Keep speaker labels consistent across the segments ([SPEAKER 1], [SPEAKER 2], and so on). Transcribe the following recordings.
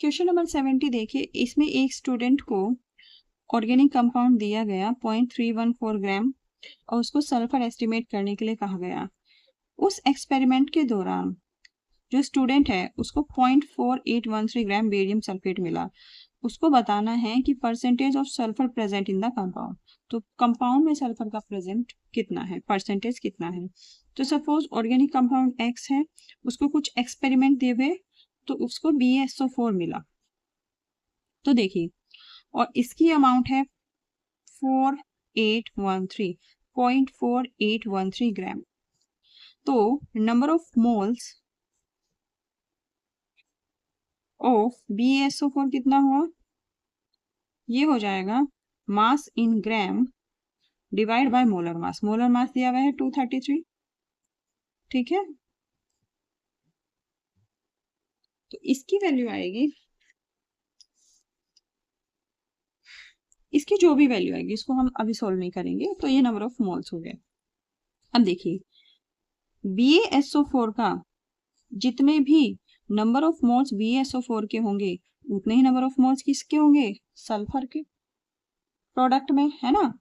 [SPEAKER 1] Question number 70 देखिए, इसमें एक स्टूडेंट को ऑर्गेनिक कंपाउंड दिया गया 0.314 ग्राम और उसको सल्फर एस्टिमेट करने के लिए कहा गया। उस एक्सपेरिमेंट के दौरान जो स्टूडेंट है उसको 0.4813 ग्राम बेरियम सल्फेट मिला। उसको बताना है कि percentage of sulphur present in the compound. तो कंपाउंड में सल्फर का प्रेजेंट कितना है, परसेंटेज कितना है। तो सपोज ऑर्गेनिक कंपाउंड एक्स है, उसको कुछ एक्सपेरिमेंट दिए हुए तो उसको BaSO4 मिला। तो देखिए, और इसकी अमाउंट है 0.4813 ग्राम। तो number of moles of BaSO4 कितना हुआ, ये हो जाएगा mass in gram divide by molar mass. Molar mass दिया हुआ है 233, ठीक है। तो इसकी वैल्यू आएगी, इसकी जो भी वैल्यू आएगी इसको हम अभी सोल्व नहीं करेंगे। तो ये नंबर ऑफ मोल्स हो गए। अब देखिए, BaSO4 का जितने भी नंबर ऑफ मोल्स BaSO4 के होंगे उतने ही नंबर ऑफ मोल्स किसके होंगे, सल्फर के प्रोडक्ट में, है ना।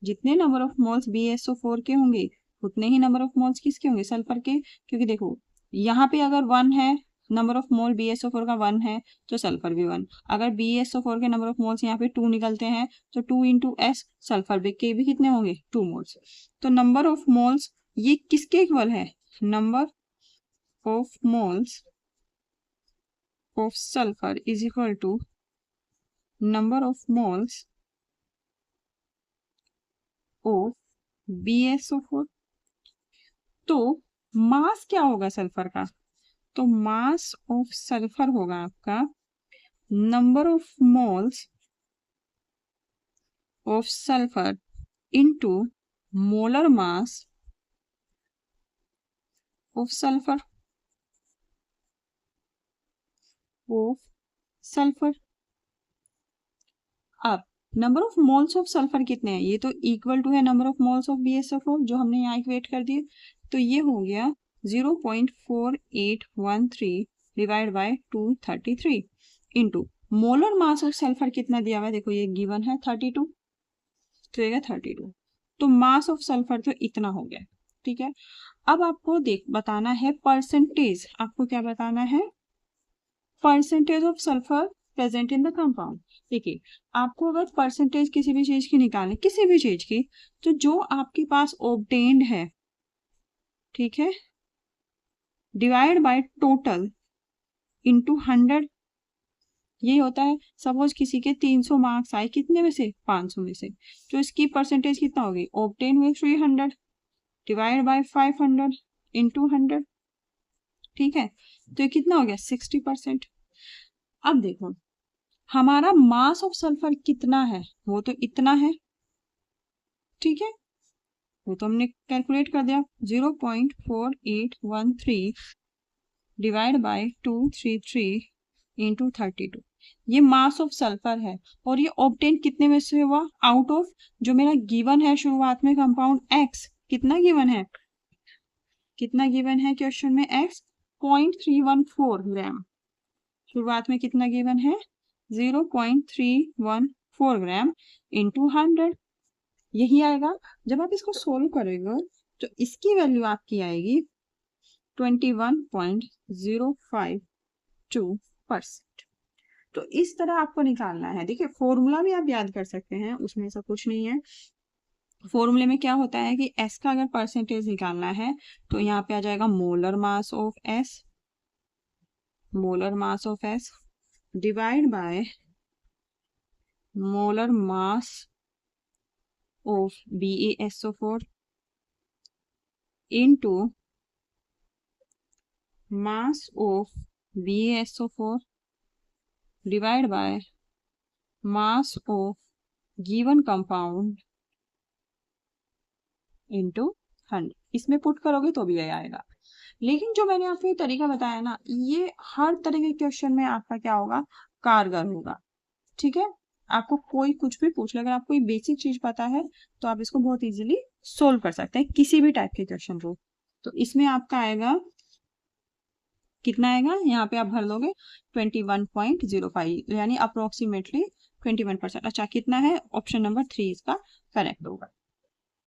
[SPEAKER 1] जितने नंबर ऑफ मोल्स BaSO4 के होंगे उतने ही नंबर ऑफ मोल्स किसके होंगे, सल्फर के। क्योंकि देखो यहाँ पे अगर 1 है, नंबर ऑफ मोल BaSO4 का 1 है तो सल्फर भी 1। अगर BaSO4 के नंबर ऑफ मोल्स यहाँ पे 2 निकलते हैं तो 2 इंटू एस सल्फर के भी कितने होंगे, 2 मोल्स। तो नंबर ऑफ मोल्स ये किसके इक्वल है, number of moles of sulphur is equal to number of moles of BaSO4। तो मास क्या होगा सल्फर का, तो मास ऑफ सल्फर होगा आपका number of moles of sulphur into molar mass of sulphur of sulphur. अब number of moles of sulphur कितने हैं, ये तो इक्वल टू है number of moles of BaSO4 जो हमने यहाँ इक्वेट कर दिए। तो ये हो गया 0.4813 divide by 233 into molar mass of sulphur कितना दिया हुआ है, देखो ये गिवन है 32, तो ये 32। तो मास ऑफ सल्फर तो इतना हो गया, ठीक है। अब आपको बताना है परसेंटेज, आपको क्या बताना है, percentage of sulphur present in the compound. देखिए, आपको अगर परसेंटेज किसी भी चीज की निकालनी, किसी भी चीज की, तो जो आपके पास ऑब्टेन्ड है, ठीक है, डिवाइड बाय टोटल इंटू 100, ये होता है। सपोज किसी के 300 मार्क्स आए, कितने में से, 500 में से, तो इसकी परसेंटेज कितना होगी, ऑब्टेन हुए 300 डिवाइड बाय 500 इंटू 100, ठीक है। तो ये कितना हो गया, 60%। अब देखो हमारा मास ऑफ सल्फर कितना है, वो तो इतना है, ठीक है, वो तो हमने कैलकुलेट कर दिया। 0.4813 डिवाइड बाय 233 इंटू 32, ये मास ऑफ सल्फर है। और ये ऑब्टेन कितने में से हुआ, आउट ऑफ जो मेरा गिवन है शुरुआत में कंपाउंड एक्स, कितना गिवन है, कितना गिवन है क्वेश्चन में, एक्स 0.314 ग्राम। शुरुआत में कितना गिवन है, 0.314 ग्राम इंटू 100, यही आएगा। जब आप इसको सोल्व करेंगे तो इसकी वैल्यू आपकी आएगी 21.052%। तो इस तरह आपको निकालना है। देखिए फॉर्मूला भी आप याद कर सकते हैं, उसमें ऐसा कुछ नहीं है। फॉर्मूले में क्या होता है कि एस का अगर परसेंटेज निकालना है तो यहाँ पे आ जाएगा molar mass of S, molar mass of S divide by molar mass of BaSO4 into mass of BaSO4 divide by mass of given compound into 100। इसमें पुट करोगे तो भी यही आएगा। लेकिन जो मैंने आपको ये तरीका बताया ना, ये हर तरह के क्वेश्चन में आपका क्या होगा, कारगर होगा, ठीक है। आपको कोई कुछ भी पूछ ले, अगर आपको ये बेसिक चीज पता है तो आप इसको बहुत इजीली सोल्व कर सकते हैं किसी भी टाइप के क्वेश्चन को। तो इसमें आपका आएगा कितना आएगा यहाँ पे आप भर दोगे 21.05 यानी अप्रोक्सीमेटली 21%। अच्छा कितना है, ऑप्शन नंबर 3 इसका करेक्ट होगा।